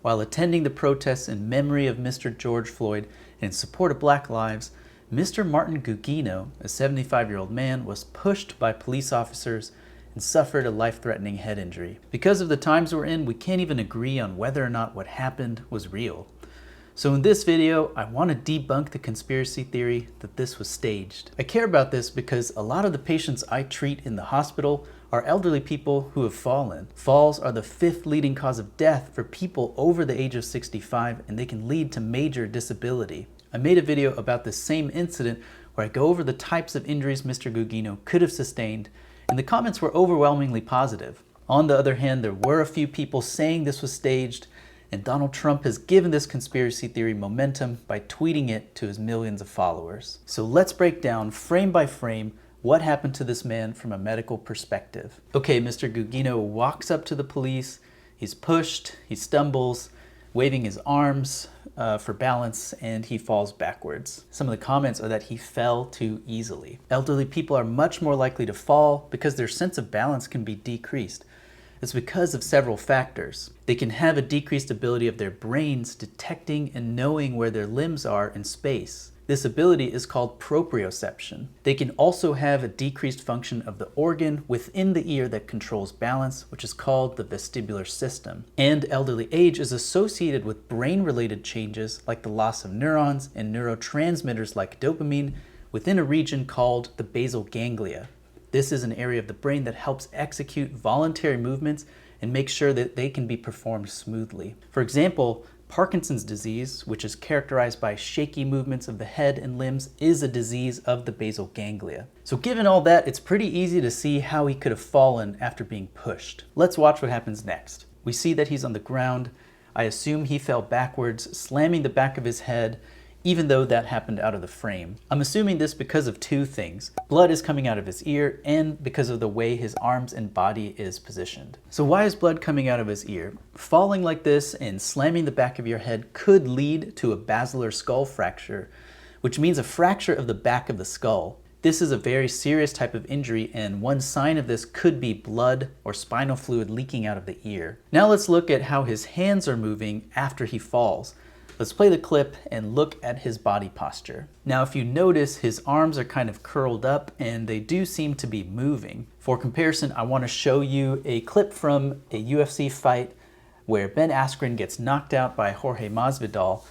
While attending the protests in memory of Mr. George Floyd and in support of Black lives, Mr. Martin Gugino, a 75-year-old man, was pushed by police officers and suffered a life-threatening head injury. Because of the times we're in, we can't even agree on whether or not what happened was real. So in this video, I want to debunk the conspiracy theory that this was staged. I care about this because a lot of the patients I treat in the hospital are elderly people who have fallen. Falls are the 5th leading cause of death for people over the age of 65, and they can lead to major disability. I made a video about this same incident where I go over the types of injuries Mr. Gugino could have sustained, and the comments were overwhelmingly positive. On the other hand, there were a few people saying this was staged, and Donald Trump has given this conspiracy theory momentum by tweeting it to his millions of followers. So let's break down frame by frame what happened to this man from a medical perspective. Okay, Mr. Gugino walks up to the police, he's pushed, he stumbles, waving his arms for balance, and he falls backwards. Some of the comments are that he fell too easily. Elderly people are much more likely to fall because their sense of balance can be decreased. It's because of several factors. They can have a decreased ability of their brains detecting and knowing where their limbs are in space. This ability is called proprioception. They can also have a decreased function of the organ within the ear that controls balance, which is called the vestibular system. And elderly age is associated with brain-related changes like the loss of neurons and neurotransmitters like dopamine within a region called the basal ganglia. This is an area of the brain that helps execute voluntary movements and make sure that they can be performed smoothly. For example, Parkinson's disease, which is characterized by shaky movements of the head and limbs, is a disease of the basal ganglia. So given all that, it's pretty easy to see how he could have fallen after being pushed. Let's watch what happens next. We see that he's on the ground. I assume he fell backwards, slamming the back of his head, even though that happened out of the frame. I'm assuming this because of two things. Blood is coming out of his ear and because of the way his arms and body is positioned. So why is blood coming out of his ear? Falling like this and slamming the back of your head could lead to a basilar skull fracture, which means a fracture of the back of the skull. This is a very serious type of injury, and one sign of this could be blood or spinal fluid leaking out of the ear. Now let's look at how his hands are moving after he falls. Let's play the clip and look at his body posture. Now, if you notice, his arms are kind of curled up and they do seem to be moving. For comparison, I want to show you a clip from a UFC fight where Ben Askren gets knocked out by Jorge Masvidal,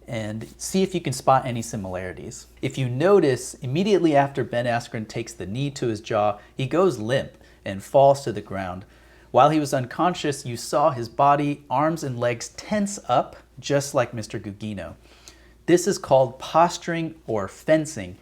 and see if you can spot any similarities. If you notice, immediately after Ben Askren takes the knee to his jaw, he goes limp and falls to the ground. While he was unconscious, you saw his body, arms, and legs tense up, just like Mr. Gugino. This is called posturing or fencing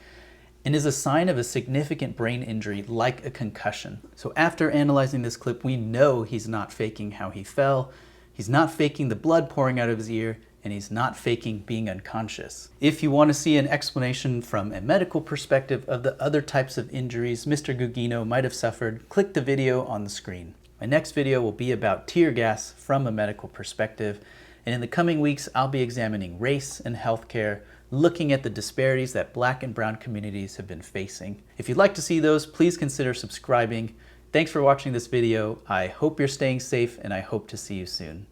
and is a sign of a significant brain injury like a concussion. So after analyzing this clip, we know he's not faking how he fell, he's not faking the blood pouring out of his ear, and he's not faking being unconscious. If you want to see an explanation from a medical perspective of the other types of injuries Mr. Gugino might have suffered, click the video on the screen. My next video will be about tear gas from a medical perspective, and in the coming weeks, I'll be examining race and healthcare, looking at the disparities that Black and brown communities have been facing. If you'd like to see those, please consider subscribing. Thanks for watching this video. I hope you're staying safe, and I hope to see you soon.